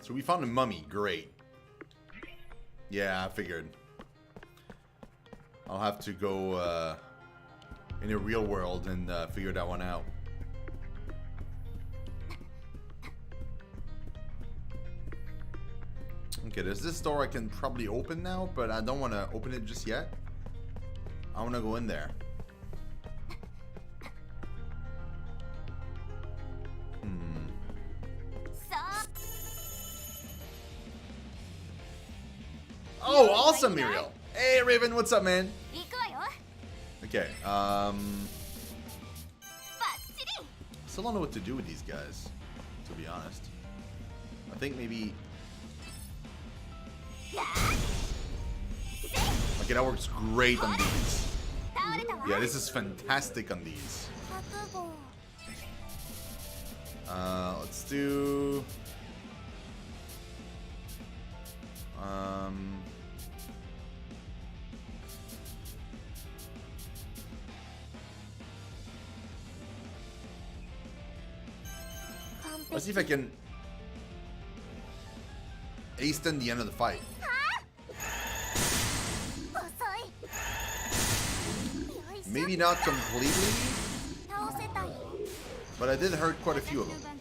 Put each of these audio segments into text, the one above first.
So we found a mummy. Great. Yeah, I figured. I'll have to go in the real world and figure that one out. Okay, there's this door I can probably open now, but I don't want to open it just yet. I want to go in there. Oh, awesome, Muriel. Hey, Raven, what's up, man? Okay, still don't know what to do with these guys, to be honest. I think maybe... Okay, that works great on these. Yeah, this is fantastic on these. Let's do... Let's see if I can hasten the end of the fight. Maybe not completely, but I did hurt quite a few of them.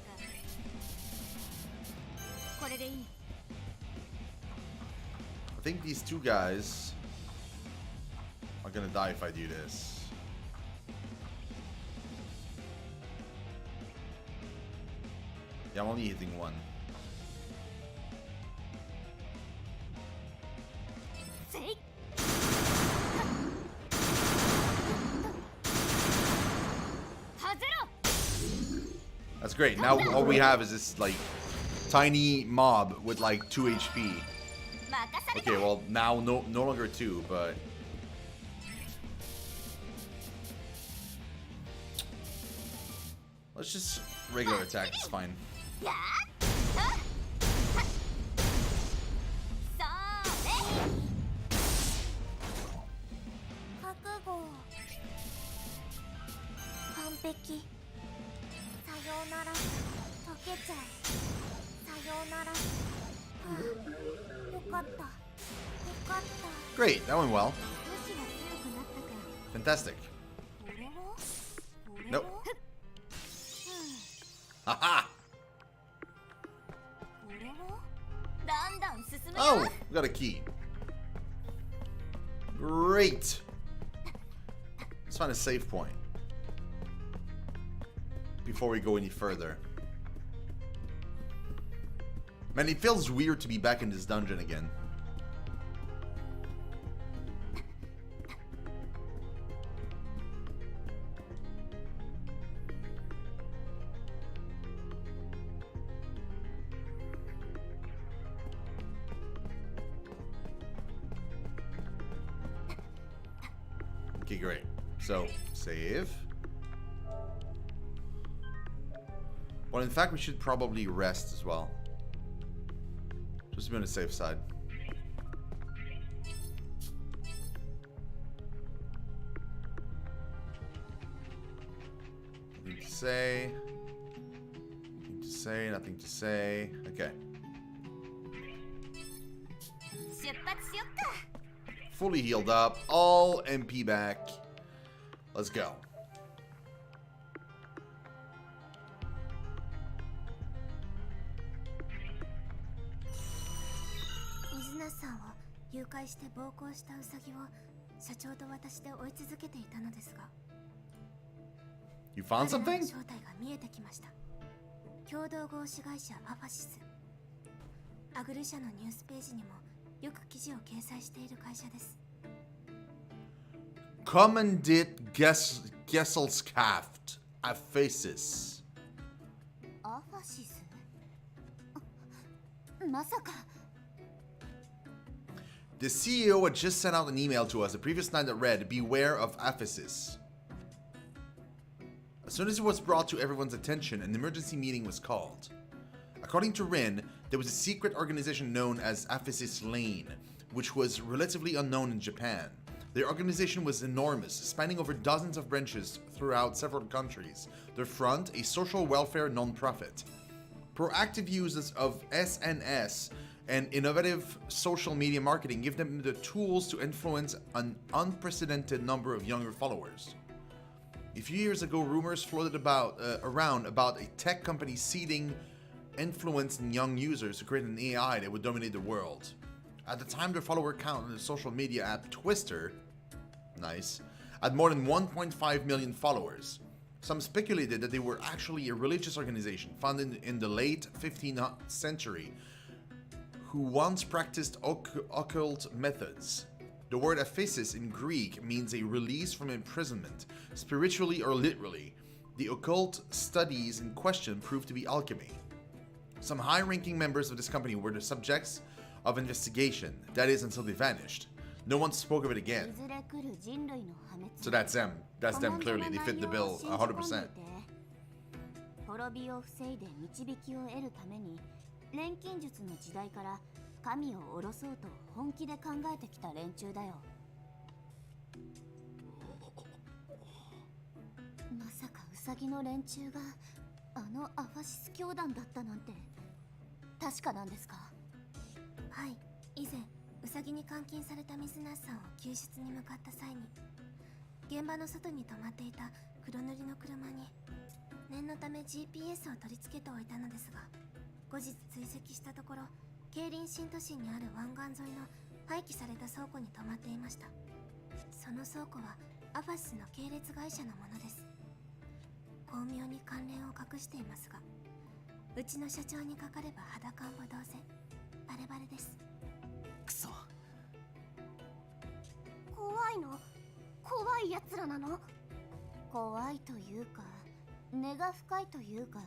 I think these two guys are gonna die if I do this. Yeah, I'm only hitting one. That's great. Now all we have is this like tiny mob with like 2 HP. Okay, well now no longer 2, but let's just regular attack. It's fine. Great, that went well. Fantastic. Nope. Haha! Oh, we got a key. Great. Let's find a save point before we go any further. Man, it feels weird to be back in this dungeon again. Okay, great. So, save. Well, in fact, we should probably rest as well. Just to be on the safe side. Nothing to say. Nothing to say, nothing to say. Okay. Fully healed up. All MP back. Let's go. You found something? Kommandit Gesellschaft Aphasis. The CEO had just sent out an email to us the previous night that read, "Beware of Aphasis." As soon as it was brought to everyone's attention, an emergency meeting was called. According to Rin, there was a secret organization known as Aphasis Lane, which was relatively unknown in Japan. Their organization was enormous, spanning over dozens of branches throughout several countries. Their front, a social welfare non-profit. Proactive uses of SNS and innovative social media marketing give them the tools to influence an unprecedented number of younger followers. A few years ago, rumors floated around about a tech company seeding influence in young users to create an AI that would dominate the world. At the time, their follower count on the social media app Twister, nice, had more than 1.5 million followers. Some speculated that they were actually a religious organization founded in the late 15th century who once practiced occult methods. The word aphesis in Greek means a release from imprisonment, spiritually or literally. The occult studies in question proved to be alchemy. Some high-ranking members of this company were the subjects of investigation, that is, until they vanished. No one spoke of it again. So that's them. That's them clearly. They fit the bill 100%. 錬金術の時代から神を下ろそうと本気で考えてきた連中だよ。まさかウサギの連中があのアファシス教団だったなんて確かなんですか？はい、以前ウサギに監禁された水無さんを救出に向かった際に現場の外に止まっていた黒塗りの車に念のため GPS を取り付けておいたのですが、後日追跡したところ、競輪新都心にある湾岸沿いの廃棄された倉庫に止まっていました。その倉庫はアファシスの系列会社のものです。巧妙に関連を隠していますが、うちの社長にかかれば肌感も同然、バレバレです。くそ。怖いの？怖いやつらなの？怖いというか、根が深いというか、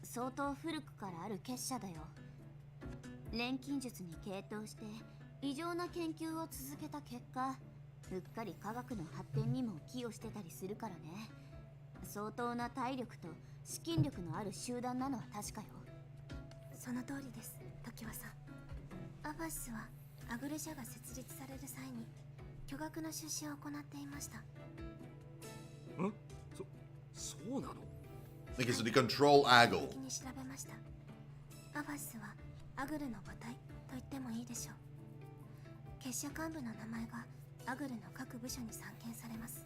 相当古くからある結社だよ。錬金術に傾倒して異常な研究を続けた結果、うっかり科学の発展にも寄与してたりするからね。相当な体力と資金力のある集団なのは確かよ。その通りです、常盤さん。アファシスはアグル社が設立される際に巨額の出資を行っていました。そうなの？ Okay, so they control Aggle. 的に調べました。アファシスはアグルの母体と言ってもいいでしょう。結社幹部の名前がアグルの各部署に散見されます。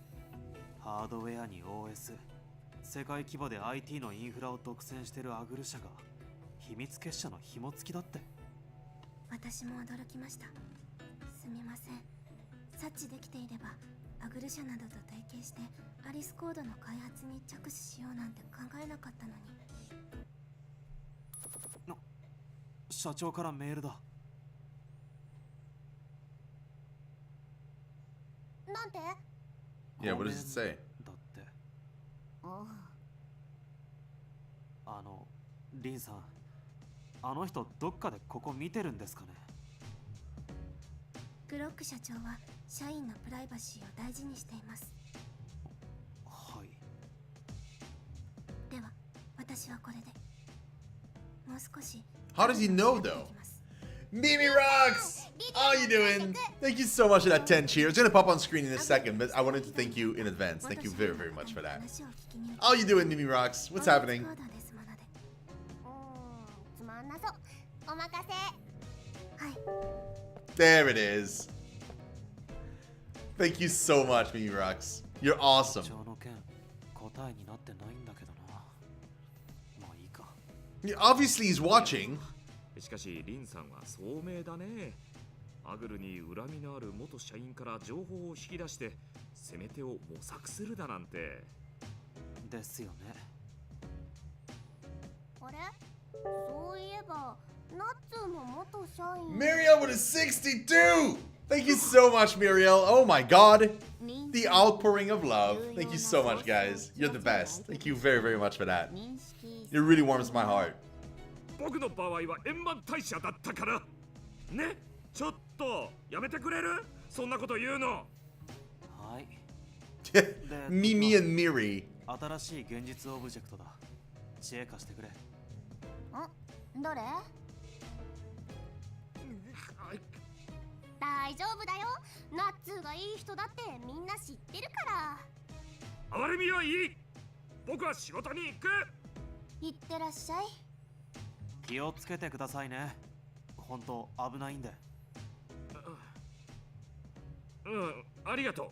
ハードウェアに OS、世界規模で IT のインフラを独占してるアグル社が秘密結社の紐付きだって。私も驚きました。すみません。察知できていればアグル社などと提携してアリスコードの開発に着手しようなんて考えなかったのに。社長からメールだ。なんて？ Yeah, what does it say? だって。ああ。リンさん、あの人どっかでここ見てるんですかね？グロック社長は社員のプライバシーを大事にしています。はい。では、私はこれで。もう少し。How does he know though? Mimi Rocks! How you doing? Thank you so much for that 10 cheers. It's gonna pop on screen in a second, but I wanted to thank you in advance. Thank you very, very much for that. How you doing, Mimi Rocks? What's happening? つまんなそう。お任せ。はい。 There it is. Thank you so much, Mimi Rocks. You're awesome. 社長の件、答えになってないんだけどな。まあいいか。Obviously, he's watching. しかしリンさんは聡明だね。アグルに恨みのある元社員から情報を引き出して攻め手を模索するだなんて。ですよね。あれ？そういえば、ナッツも元社員。Muriel with a 62! Thank you so much, Muriel. Oh my god. The outpouring of love. Thank you so much, guys. You're the best. Thank you very, very much for that. It really warms my heart. 僕の場合は円満退社だったからね。ちょっとやめてくれる？そんなこと言うの。はい。Mimi and Miri. 新しい現実オブジェクトだ。知恵貸してくれ。どれ？大丈夫だよ。ナッツーがいい人だってみんな知ってるから。哀れみはいい。僕は仕事に行く。いってらっしゃい。気をつけてくださいね。本当危ないんで。ありがとう。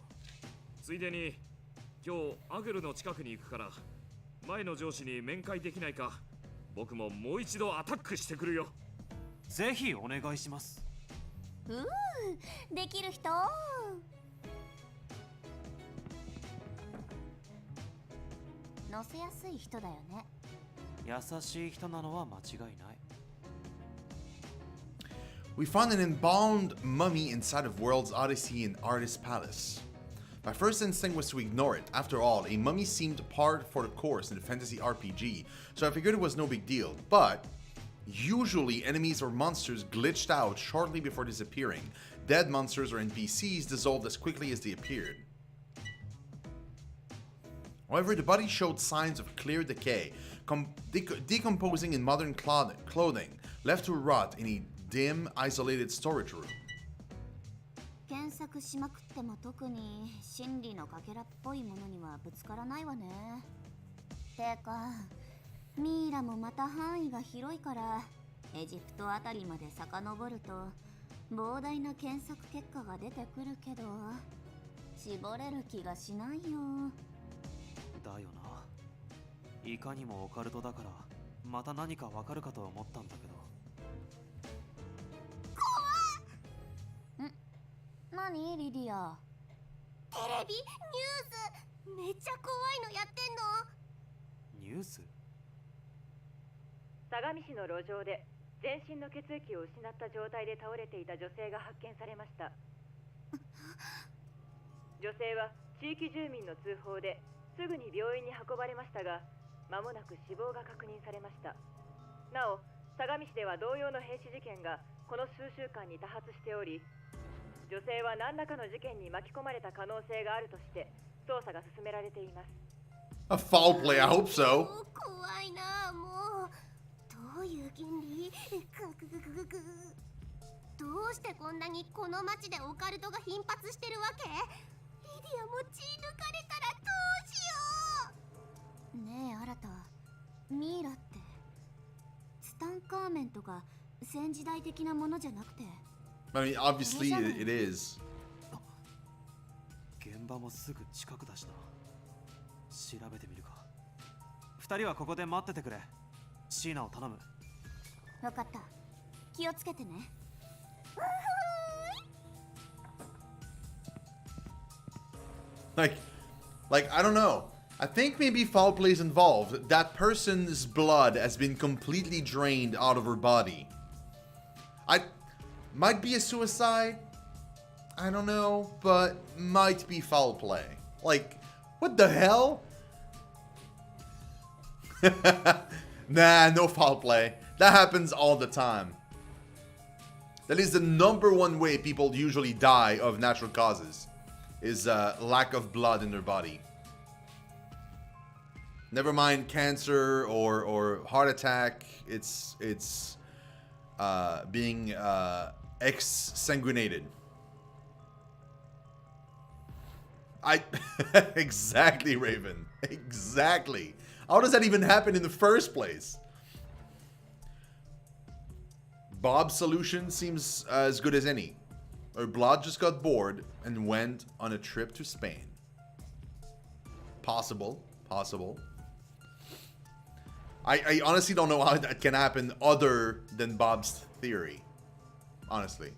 ついでに今日アグルの近くに行くから前の上司に面会できないか。僕ももう一度アタックしてくるよ。ぜひお願いします。できる人。乗せやすい人だよね。優しい人なのは間違いない。We found an embalmed mummy inside of World's Odyssey and Artist Palace. My first instinct was to ignore it. After all, a mummy seemed par for the course in a fantasy RPG, so I figured it was no big deal. But usually enemies or monsters glitched out shortly before disappearing. Dead monsters or NPCs dissolved as quickly as they appeared. However, the body showed signs of clear decay, decomposing in modern clothing, left to rot in a dim, isolated storage room. 検索しまくっても特に心理のかけらっぽいものにはぶつからないわね。てか、ミイラもまた範囲が広いからエジプトあたりまで遡ると膨大な検索結果が出てくるけど絞れる気がしないよ。だよな。いかにもオカルトだからまた何かわかるかと思ったんだけど。何リディア。テレビニュースめっちゃ怖いのやってんの。ニュース？相模市の路上で全身の血液を失った状態で倒れていた女性が発見されました。女性は地域住民の通報ですぐに病院に運ばれましたが、間もなく死亡が確認されました。なお、相模市では同様の変死事件がこの数週間に多発しており、女性は何らかの事件に巻き込まれた可能性があるとして捜査が進められています。A foul play, I hope so. 怖いな。もうどういう原理。どうしてこんなにこの町でオカルトが頻発してるわけ。リディアも血抜かれたらどうしよう。ねえ新た、ミイラってツタンカーメンとか戦時代的なものじゃなくて。I mean, obviously it is. 現場もすぐ近くだしな。調べてみるか。二人はここで待っててくれ。シーナを頼む。わかった。気をつけてね。Like, I don't know. I think maybe foul play is involved. That person's blood has been completely drained out of her body. Might be a suicide. I don't know, but might be foul play. Like, what the hell? Nah, no foul play. That happens all the time. That is the #1 way people usually die of natural causes, is lack of blood in their body. Never mind cancer or heart attack. It's being exsanguinated. Exactly, Raven. Exactly. How does that even happen in the first place? Bob's solution seems as good as any. Her blood just got bored and went on a trip to Spain. Possible. I honestly don't know how that can happen other than Bob's theory. Honestly.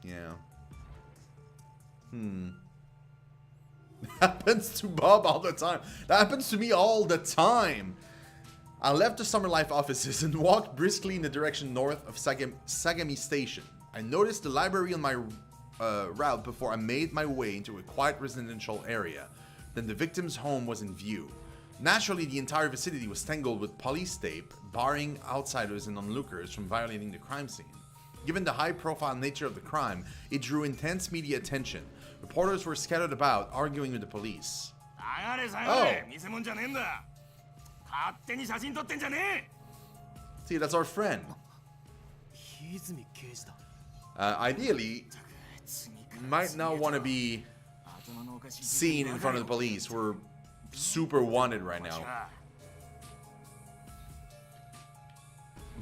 Yeah. That happens to Bob all the time. That happens to me all the time. I left the Summer Life offices and walked briskly in the direction north of Sagami Station. I noticed the library on my route before I made my way into a quiet residential area. Then the victim's home was in view. Naturally, the entire vicinity was tangled with police tape, barring outsiders and onlookers from violating the crime scene. Given the high-profile nature of the crime, it drew intense media attention. Reporters were scattered about, arguing with the police. See, that's our friend. Ideally, might not want to be seen in front of the police. We're super wanted right now.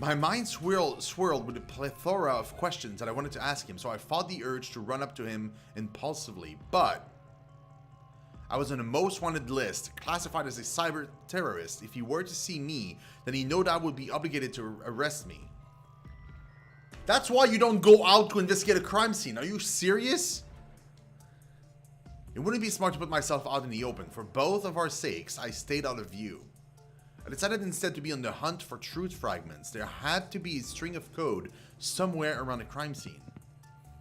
My mind swirled with a plethora of questions that I wanted to ask him, so I fought the urge to run up to him impulsively, but I was on a most wanted list, classified as a cyber terrorist. If he were to see me, then he no doubt would be obligated to arrest me. That's why you don't go out to investigate a crime scene. Are you serious? It wouldn't be smart to put myself out in the open. For both of our sakes, I stayed out of view. I decided instead to be on the hunt for truth fragments. There had to be a string of code somewhere around the crime scene.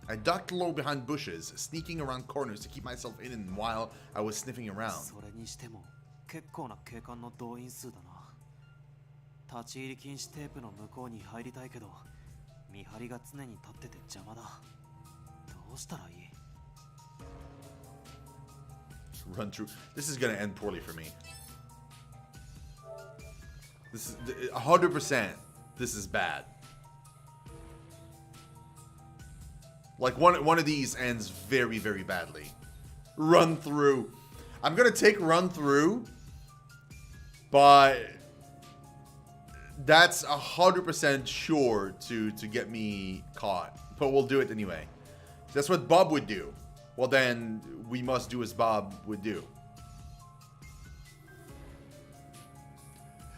I ducked low behind bushes, sneaking around corners to keep myself hidden while I was sniffing around. それにしても結構な警官の動員数だな。立ち入り禁止テープの向こうに入りたいけど、見張りが常に立ってて邪魔だ。どうしたらいい？ Run through. This is gonna end poorly for me. This is 100%. This is bad. Like one of these ends very, very badly. Run through. I'm gonna take run through, but that's 100% sure to get me caught. But we'll do it anyway. That's what Bob would do. Well, then we must do as Bob would do.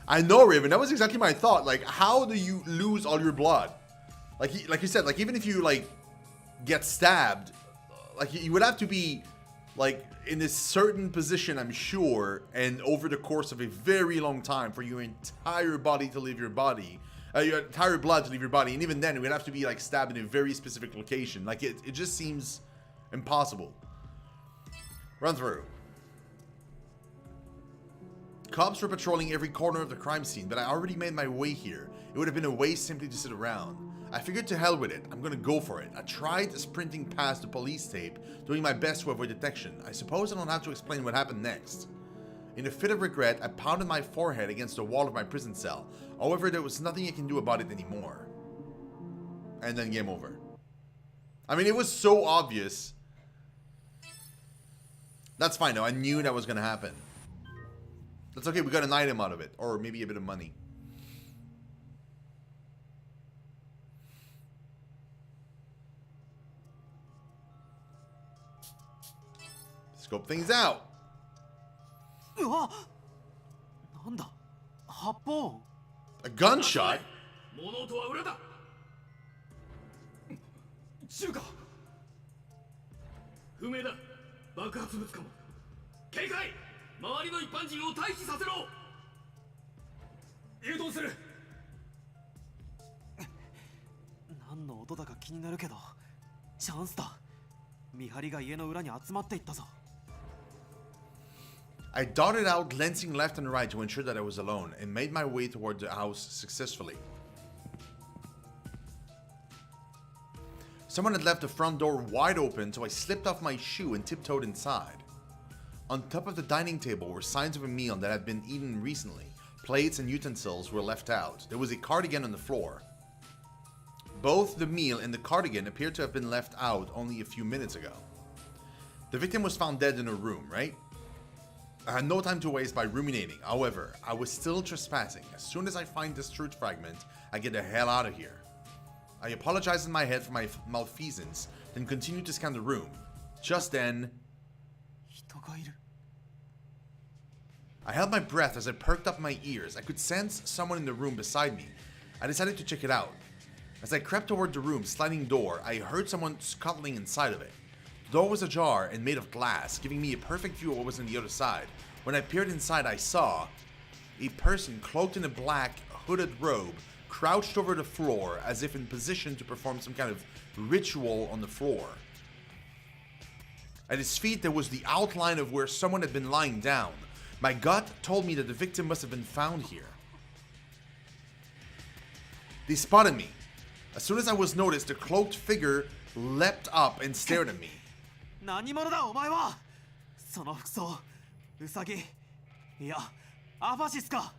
I know, Raven. That was exactly my thought. Like, how do you lose all your blood? Like you said, like even if you like get stabbed, like you would have to be like in a certain position, I'm sure, and over the course of a very long time for your entire body to leave your body, your entire blood to leave your body, and even then, it would have to be like stabbed in a very specific location. Like it just seems impossible. Run through. Cops were patrolling every corner of the crime scene, but I already made my way here. It would have been a waste simply to sit around. I figured to hell with it. I'm gonna go for it. I tried sprinting past the police tape, doing my best to avoid detection. I suppose I don't have to explain what happened next. In a fit of regret, I pounded my forehead against the wall of my prison cell. However, there was nothing I can do about it anymore. And then game over. I mean, it was so obvious. That's fine though. I knew that was gonna happen. That's okay. We got an item out of it, or maybe a bit of money. Scope things out. うわ、なんだ、発砲。A gunshot? 物音は裏だ。中華。不明だ。爆発物かも。警戒。周りの一般人を退避させろ。誘導する。何の音だか気になるけど、チャンスだ。見張りが家の裏に集まっていったぞ。I darted out, glancing left and right to ensure that I was alone, and made my way toward the house successfully. Someone had left the front door wide open, so I slipped off my shoe and tiptoed inside. On top of the dining table were signs of a meal that had been eaten recently. Plates and utensils were left out. There was a cardigan on the floor. Both the meal and the cardigan appeared to have been left out only a few minutes ago. The victim was found dead in her room, right? I had no time to waste by ruminating. However, I was still trespassing. As soon as I find this truth fragment, I get the hell out of here. I apologized in my head for my malfeasance, then continued to scan the room. Just then, I held my breath as I perked up my ears. I could sense someone in the room beside me. I decided to check it out. As I crept toward the room's sliding door, I heard someone scuttling inside of it. The door was ajar and made of glass, giving me a perfect view of what was on the other side. When I peered inside, I saw a person cloaked in a black, hooded robe, crouched over the floor as if in position to perform some kind of ritual on the floor. At his feet, there was the outline of where someone had been lying down. My gut told me that the victim must have been found here. They spotted me. As soon as I was noticed, the cloaked figure leapt up and stared at me. 何者だお前は。その服装、ウサギ、いや、アファシスか。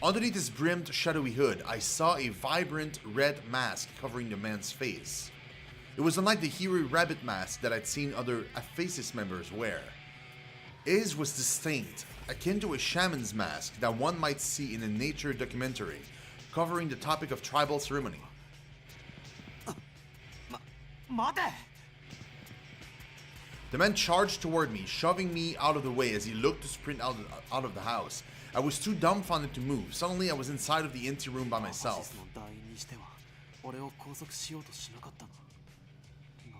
Underneath his brimmed, shadowy hood, I saw a vibrant red mask covering the man's face. It was unlike the hairy rabbit mask that I'd seen other Aphasis members wear. His was distinct, akin to a shaman's mask that one might see in a nature documentary, covering the topic of tribal ceremony. The man charged toward me, shoving me out of the way as he looked to sprint out of the house. I was too dumbfounded to move. Suddenly, I was inside of the empty room by myself.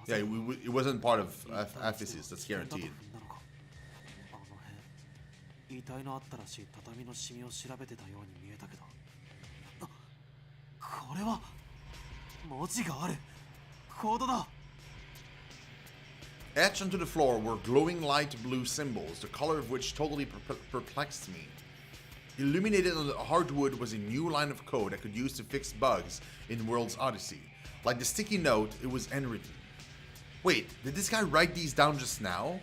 Yeah, it wasn't part of Aphasis, that's guaranteed. 遺体のあったらしい畳のシミを調べてたように見えたけど、これは文字がある。コードだ。Etched onto the floor were glowing light blue symbols, the color of which totally perplexed me. Illuminated on the hardwood was a new line of code I could use to fix bugs in World's Odyssey. Like the sticky note, it was handwritten. Wait, did this guy write these down just now?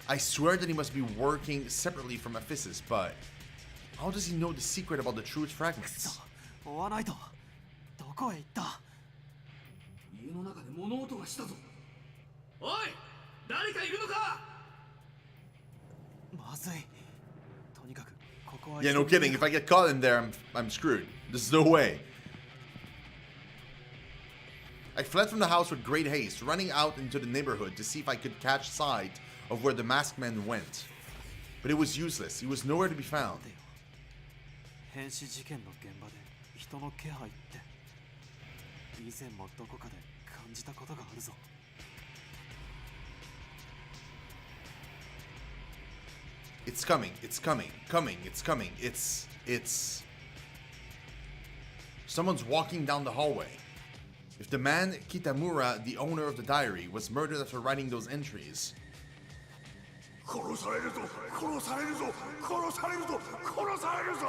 I swear that he must be working separately from Aphasis, but how does he know the secret about the truth fragments? 追わないと。どこへ行った？家の中で物音がしたぞ。おい、誰かいるのか？まずい。とにかくここは。Yeah, no kidding. If I get caught in there, I'm screwed. There's no way. I fled from the house with great haste, running out into the neighborhood to see if I could catch sight of where the masked man went. But it was useless. He was nowhere to be found. 変死事件の現場で人の気配って以前もどこかで感じたことがあるぞ。It's coming. It's coming. Coming. It's coming. It's. Someone's walking down the hallway. If the man Kitamura, the owner of the diary, was murdered after writing those entries. 殺されるぞ、殺されるぞ、殺されるぞ、殺されるぞ。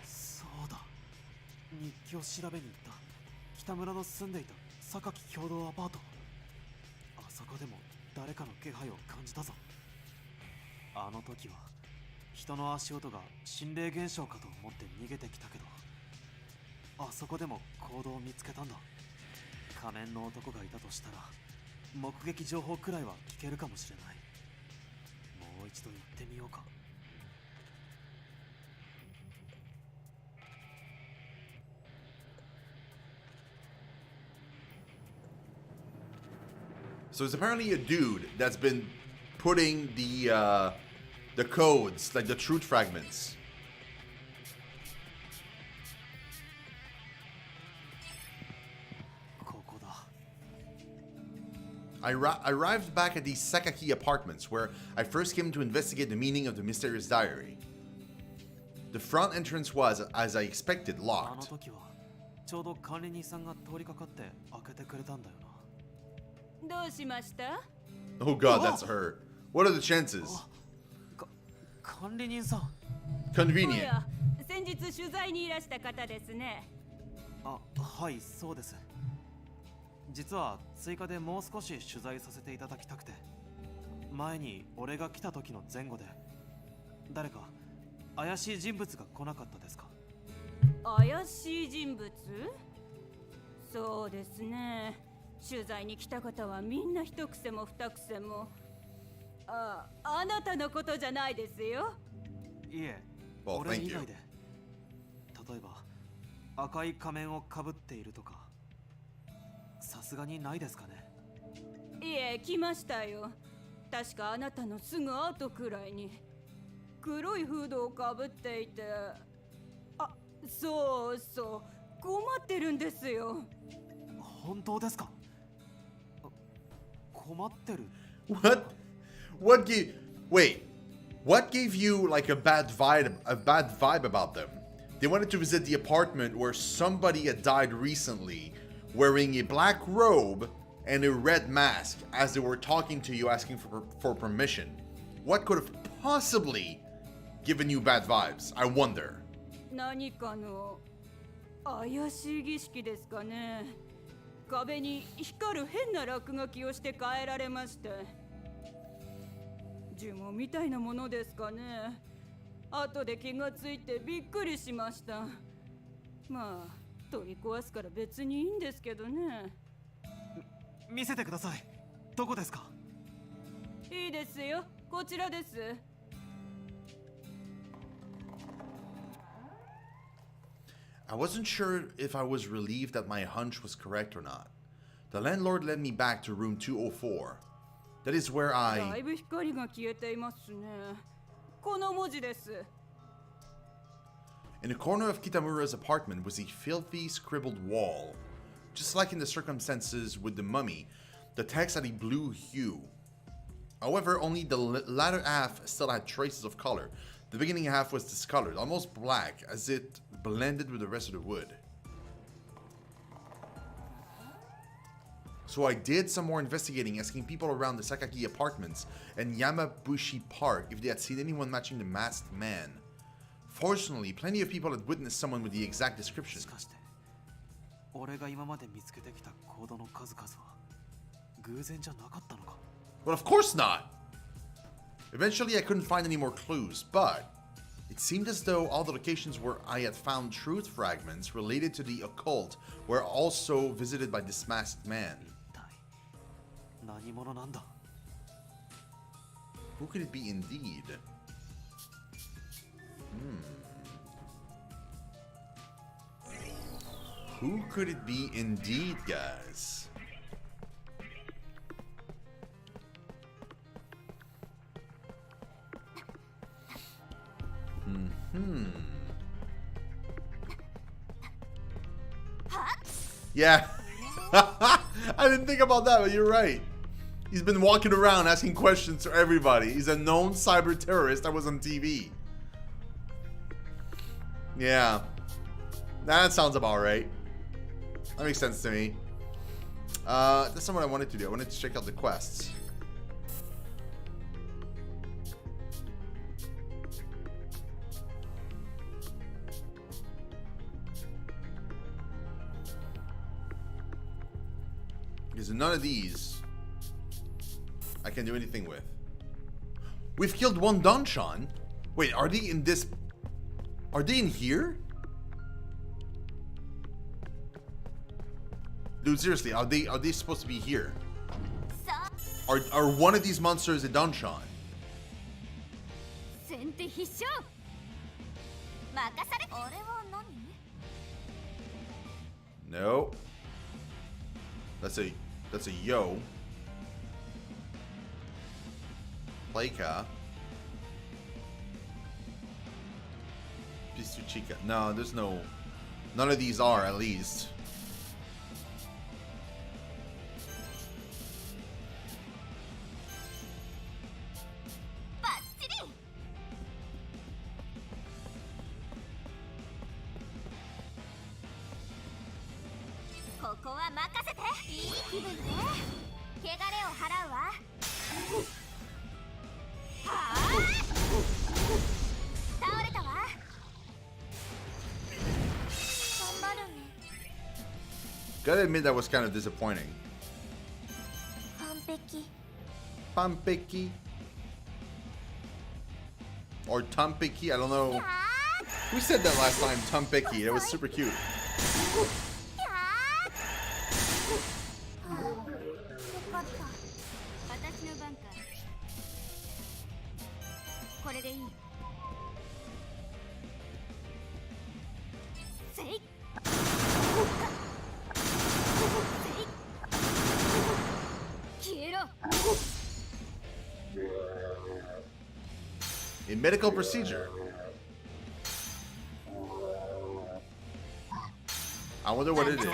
そうだ。日記を調べに行った北村の住んでいた榊共同アパート。あそこでも誰かの気配を感じたぞ。あの時は人の足音が心霊現象かと思って逃げてきたけど、あそこでも行動を見つけたんだ。仮面の男がいたとしたら目撃情報くらいは聞けるかもしれない。もう一度行ってみようか。So it's apparently a dude that's been putting the codes, like the truth fragments. I arrived back at the Sakaki apartments, where I first came to investigate the meaning of the mysterious diary. The front entrance was, as I expected, locked. Oh god, that's her. What are the chances? Convenient. 先日取材にいらした方ですね。あ、はい、そうです。実は追加でもう少し取材させていただきたくて、前に俺が来た時の前後で誰か怪しい人物が来なかったですか？怪しい人物？そうですね。取材に来た方はみんな一癖も二癖も。あなたのことじゃないですよ。いえ、 Well, 俺 thank 以 you. 外で。例えば赤い仮面をかぶっているとか。さすがにないですかね。いえ、来ましたよ。確かあなたのすぐ後くらいに黒いフードをかぶっていて、あ、そうそう、困ってるんですよ。本当ですか？困ってる？ What gave? Wait, what gave you like a bad vibe about them? They wanted to visit the apartment where somebody had died recently, wearing a black robe and a red mask, as they were talking to you, asking for permission. What could have possibly given you bad vibes? I wonder. 何かの怪しい儀式ですかね。壁に光る変な落書きをして変えられまして。呪文みたいなものですかね。後で気がついてびっくりしました。まあ取り壊すから別にいいんですけどね。見せてください。どこですか？いいですよ、こちらです。I wasn't sure if I was relieved that my hunch was correct or not. The landlord led me back to room 204. That is where だ I... いぶ光が消えていますね。この文字です。In the corner of Kitamura's apartment was a filthy, scribbled wall. Just like in the circumstances with the mummy, the text had a blue hue. However, only the latter half still had traces of color. The beginning half was discolored, almost black, as it blended with the rest of the wood. So I did some more investigating, asking people around the Sakaki apartments and Yamabushi Park if they had seen anyone matching the masked man. Fortunately, plenty of people had witnessed someone with the exact description. しかして、俺が今まで見つけてきたコードの数々は偶然じゃなかったのか? Well, of course not! Eventually, I couldn't find any more clues, but it seemed as though all the locations where I had found truth fragments related to the occult were also visited by this masked man. 何者なんだ? Who could it be indeed? Who could it be indeed, guys? Yeah. I didn't think about that, but you're right. He's been walking around asking questions to everybody. He's a known cyber terrorist that was on TV. Yeah. That sounds about right. That makes sense to me. That's not what I wanted to do. I wanted to check out the quests. Because none of these I can do anything with. We've killed one Danshan. Wait, are they in this? Are they in here? Dude, seriously, are they supposed to be here? Are one of these monsters a Danshan? No. That's a yo. Playka. Pistu Chica. No, there's no. None of these are, at least. Gotta admit that was kind of disappointing. Pampeki. Or Tampeki, I don't know. We said that last time, Tampeki. It was super cute. A medical procedure. I wonder what it is.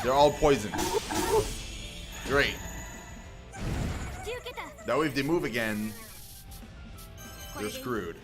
They're all poisoned. Great. That way if they move again, they're screwed.